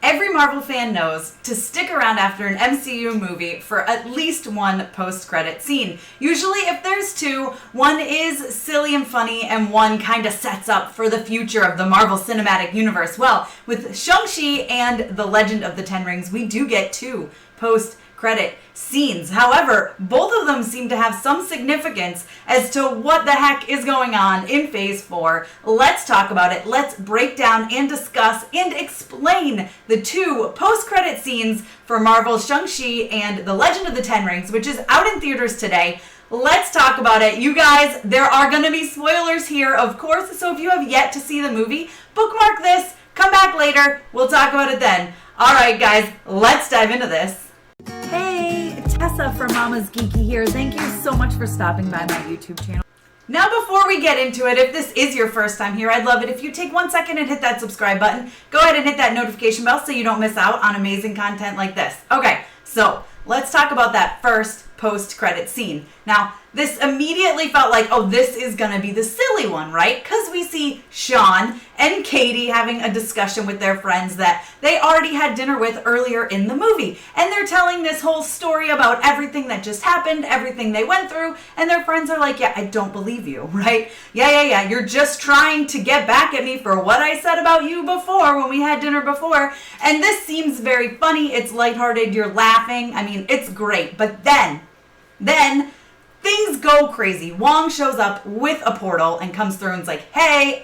every Marvel fan knows to stick around after an MCU movie for at least one post-credit scene. Usually if there's two, one is silly and funny and one kind of sets up for the future of the Marvel Cinematic Universe. Well, with Shang-Chi and The Legend of the Ten Rings, we do get two post-credit scenes. However, both of them seem to have some significance as to what the heck is going on in Phase 4. Let's talk about it. Let's break down and discuss and explain the two post-credit scenes for Marvel's Shang-Chi and The Legend of the Ten Rings, which is out in theaters today. Let's talk about it. You guys, there are going to be spoilers here, of course, so if you have yet to see the movie, bookmark this, come back later, we'll talk about it then. Alright guys, let's dive into this. Hey, Tessa from MamasGeeky here. Thank you so much for stopping by my YouTube channel. Now before we get into it, if this is your first time here, I'd love it if you take 1 second and hit that subscribe button. Go ahead and hit that notification bell so you don't miss out on amazing content like this. Okay, so let's talk about that first post-credit scene. Now, this immediately felt like, oh, this is gonna be the silly one, right? Because we see Sean and Katie having a discussion with their friends that they already had dinner with earlier in the movie. And they're telling this whole story about everything that just happened, everything they went through, and their friends are like, yeah, I don't believe you, right? Yeah, you're just trying to get back at me for what I said about you before when we had dinner before. And this seems very funny, it's lighthearted, you're laughing, I mean, it's great. But then things go crazy. Wong shows up with a portal and comes through and is like, hey,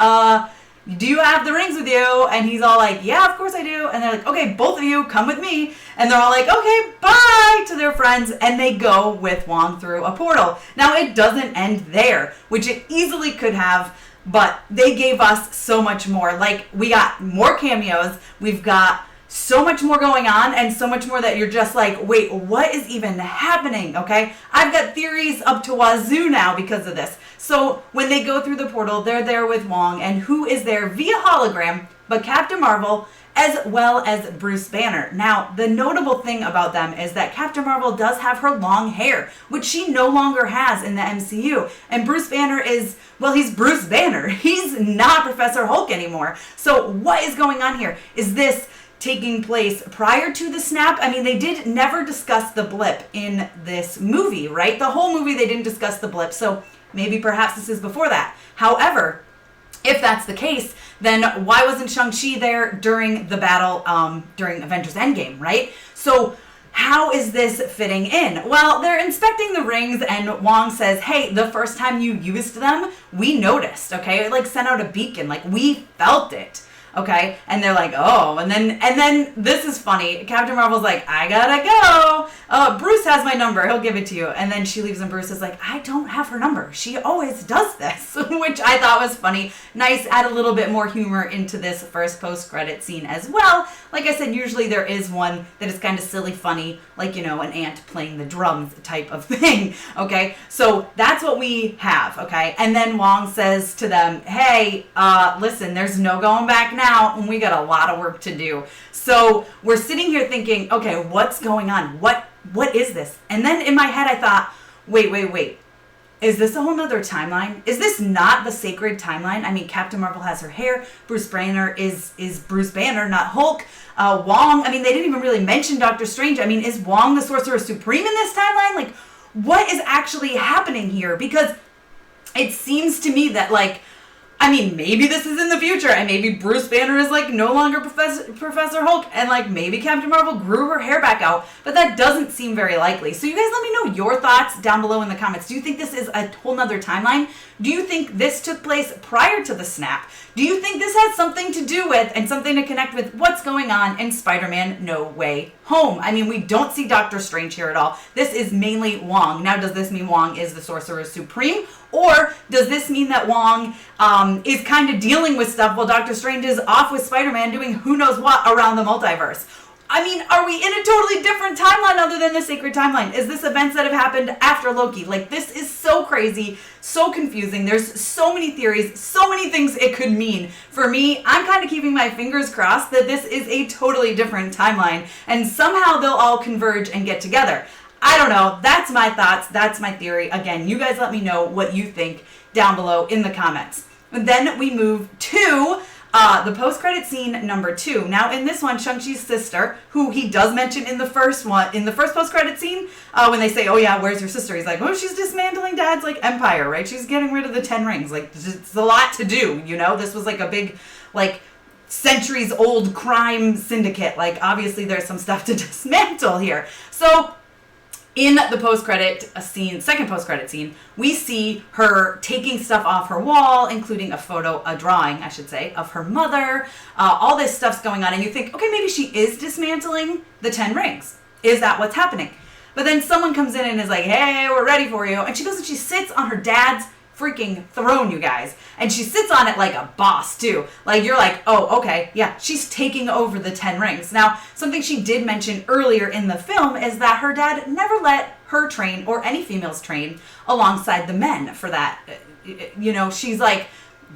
do you have the rings with you? And he's all like, yeah, of course I do. And they're like, okay, both of you come with me. And they're all like, okay, bye to their friends. And they go with Wong through a portal. Now, it doesn't end there, which it easily could have, but they gave us so much more. Like, we got more cameos. We've got so much more going on and so much more that you're just like, wait, what is even happening? Okay, I've got theories up to wazoo now because of this. So when they go through the portal, they're there with Wong, and who is there via hologram but Captain Marvel as well as Bruce Banner. Now, the notable thing about them is that Captain Marvel does have her long hair, which she no longer has in the MCU. And Bruce Banner is, well, he's Bruce Banner. He's not Professor Hulk anymore. So what is going on here? Is this taking place prior to the snap? I mean, they did never discuss the blip in this movie, right? The whole movie they didn't discuss the blip, so maybe perhaps this is before that. However, if that's the case, then why wasn't Shang-Chi there during the battle, during Avengers Endgame, right? So how is this fitting in? Well, they're inspecting the rings and Wong says, hey, the first time you used them, we noticed, okay? It like sent out a beacon, like we felt it. Okay, and they're like, oh, and then this is funny. Captain Marvel's like, I gotta go. Bruce has my number. He'll give it to you. And then she leaves, and Bruce is like, I don't have her number. She always does this, which I thought was funny. Nice, add a little bit more humor into this first post-credit scene as well. Like I said, usually there is one that is kind of silly, funny, like, you know, an ant playing the drums type of thing. Okay, so that's what we have. Okay, and then Wong says to them, hey, listen, there's no going back now, and we got a lot of work to do. So we're sitting here thinking, okay, what's going on? What is this? And then in my head I thought, wait. Is this a whole nother timeline? Is this not the sacred timeline? I mean, Captain Marvel has her hair. Bruce Banner is Bruce Banner, not Hulk. Wong, I mean, they didn't even really mention Doctor Strange. I mean, is Wong the Sorcerer Supreme in this timeline? Like, what is actually happening here? Because it seems to me that, like, I mean, maybe this is in the future, and maybe Bruce Banner is, like, no longer Professor Hulk, and, like, maybe Captain Marvel grew her hair back out, but that doesn't seem very likely. So you guys let me know your thoughts down below in the comments. Do you think this is a whole nother timeline? Do you think this took place prior to the snap? Do you think this has something to do with and something to connect with what's going on in Spider-Man No Way Home? I mean, we don't see Doctor Strange here at all. This is mainly Wong. Now, does this mean Wong is the Sorcerer Supreme? Or does this mean that Wong is kind of dealing with stuff while Doctor Strange is off with Spider-Man doing who knows what around the multiverse? I mean, are we in a totally different timeline other than the sacred timeline? Is this events that have happened after Loki? Like, this is so crazy, so confusing. There's so many theories, so many things it could mean. For me, I'm kind of keeping my fingers crossed that this is a totally different timeline, and somehow they'll all converge and get together. I don't know. That's my thoughts. That's my theory. Again, you guys let me know what you think down below in the comments. And then we move to The post-credit scene number 2. Now, in this one, Shang-Chi's sister, who he does mention in the first post-credit scene, when they say, oh yeah, where's your sister? He's like, oh, she's dismantling Dad's, like, empire, right? She's getting rid of the 10 rings. Like, it's a lot to do, you know? This was, like, a big, like, centuries-old crime syndicate. Like, obviously, there's some stuff to dismantle here. So, in the post-credit scene, second post-credit scene, we see her taking stuff off her wall, including a drawing, I should say, of her mother. All this stuff's going on, and you think, okay, maybe she is dismantling the 10 rings. Is that what's happening? But then someone comes in and is like, hey, we're ready for you. And she goes and she sits on her dad's freaking throne, you guys. And she sits on it like a boss, too. Like, you're like, oh, okay, yeah, she's taking over the 10 rings. Now, something she did mention earlier in the film is that her dad never let her train, or any females train, alongside the men for that. You know, she's like,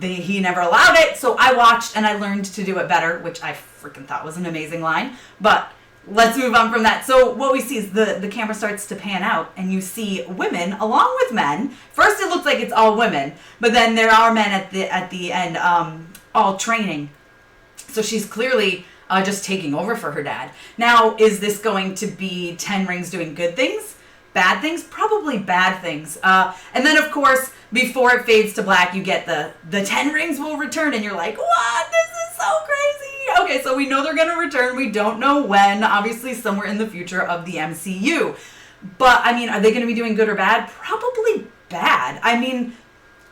he never allowed it, so I watched and I learned to do it better, which I freaking thought was an amazing line. But let's move on from that. So what we see is the camera starts to pan out, and you see women along with men. First, it looks like it's all women, but then there are men at the end, all training. So she's clearly just taking over for her dad. Now, is this going to be 10 rings doing good things? Bad things? Probably bad things. And then, of course, before it fades to black, you get the 10 rings will return, and you're like, what? This is so crazy. Okay, so we know they're going to return. We don't know when. Obviously, somewhere in the future of the MCU. But, I mean, are they going to be doing good or bad? Probably bad. I mean,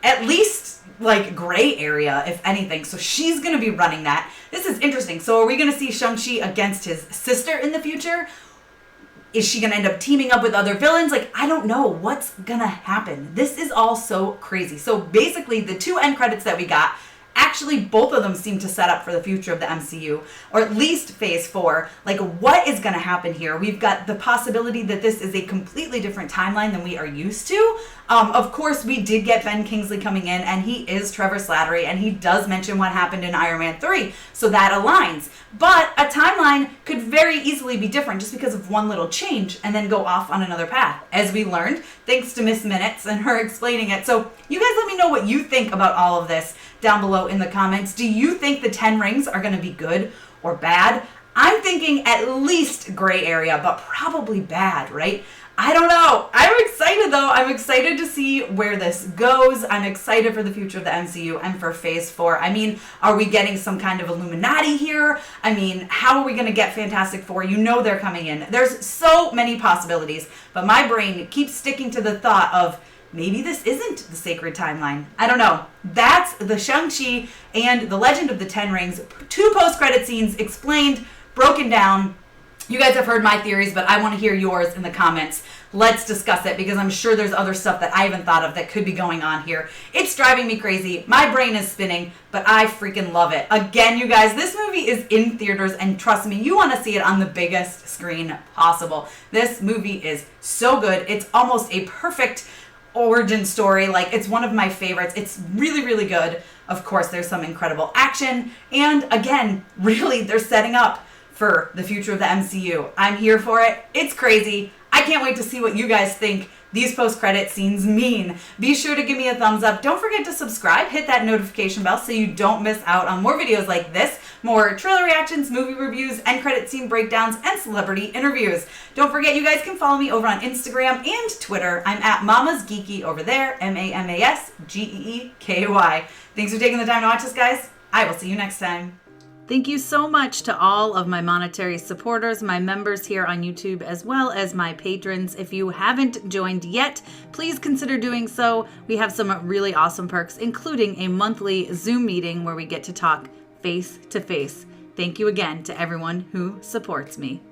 at least, like, gray area, if anything. So she's going to be running that. This is interesting. So are we going to see Shang-Chi against his sister in the future? Is she going to end up teaming up with other villains? Like, I don't know what's going to happen. This is all so crazy. So basically, the 2 end credits that we got, actually, both of them seem to set up for the future of the MCU, or at least Phase 4. Like, what is going to happen here? We've got the possibility that this is a completely different timeline than we are used to. Of course, we did get Ben Kingsley coming in, and he is Trevor Slattery, and he does mention what happened in Iron Man 3, so that aligns. But a timeline could very easily be different just because of one little change and then go off on another path, as we learned, thanks to Miss Minutes and her explaining it. So you guys let me know what you think about all of this down below in the comments. Do you think the 10 rings are going to be good or bad? I'm thinking at least gray area, but probably bad, right? I don't know. I'm excited, though. I'm excited to see where this goes. I'm excited for the future of the MCU and for Phase 4. I mean, are we getting some kind of Illuminati here? I mean, how are we going to get Fantastic Four? You know they're coming in. There's so many possibilities, but my brain keeps sticking to the thought of maybe this isn't the sacred timeline. I don't know. That's the Shang-Chi and the Legend of the Ten Rings. 2 post-credit scenes explained, broken down. You guys have heard my theories, but I want to hear yours in the comments. Let's discuss it, because I'm sure there's other stuff that I haven't thought of that could be going on here. It's driving me crazy. My brain is spinning, but I freaking love it. Again, you guys, this movie is in theaters, and trust me, you want to see it on the biggest screen possible. This movie is so good. It's almost a perfect origin story. Like, it's one of my favorites. It's really, really good. Of course, there's some incredible action, and again, really, they're setting up for the future of the MCU. I'm here for it. It's crazy. I can't wait to see what you guys think these post-credit scenes mean. Be sure to give me a thumbs up. Don't forget to subscribe. Hit that notification bell so you don't miss out on more videos like this, more trailer reactions, movie reviews, end credit scene breakdowns, and celebrity interviews. Don't forget, you guys can follow me over on Instagram and Twitter. I'm at MamasGeeky over there, MamasGeeky. Thanks for taking the time to watch this, guys. I will see you next time. Thank you so much to all of my monetary supporters, my members here on YouTube, as well as my patrons. If you haven't joined yet, please consider doing so. We have some really awesome perks, including a monthly Zoom meeting where we get to talk face to face. Thank you again to everyone who supports me.